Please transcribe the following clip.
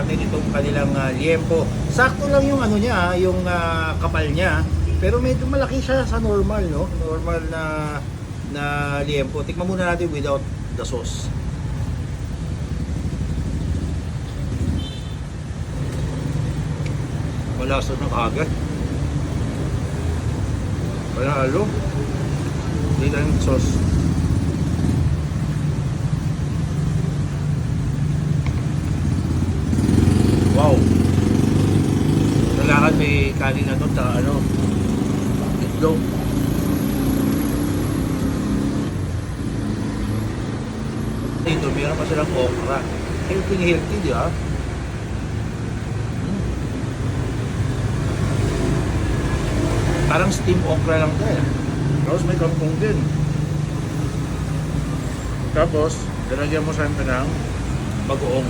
natin itong kanilang liempo. Sakto lang yung ano niya, yung kapal niya. Pero medyo malaki siya sa normal, no? Normal na liempo. Tikman muna natin without the sauce. Malasa ng agad. Wala halo. Hindi tayong sauce. Wow! Kailangan may kanin na doon sa itlog. Dito, meron pa silang okra. Healthy, di ba? Parang steam okra lang tayo. Tapos may kangkong din. Tapos, lalagyan mo siyempre ng bagoong.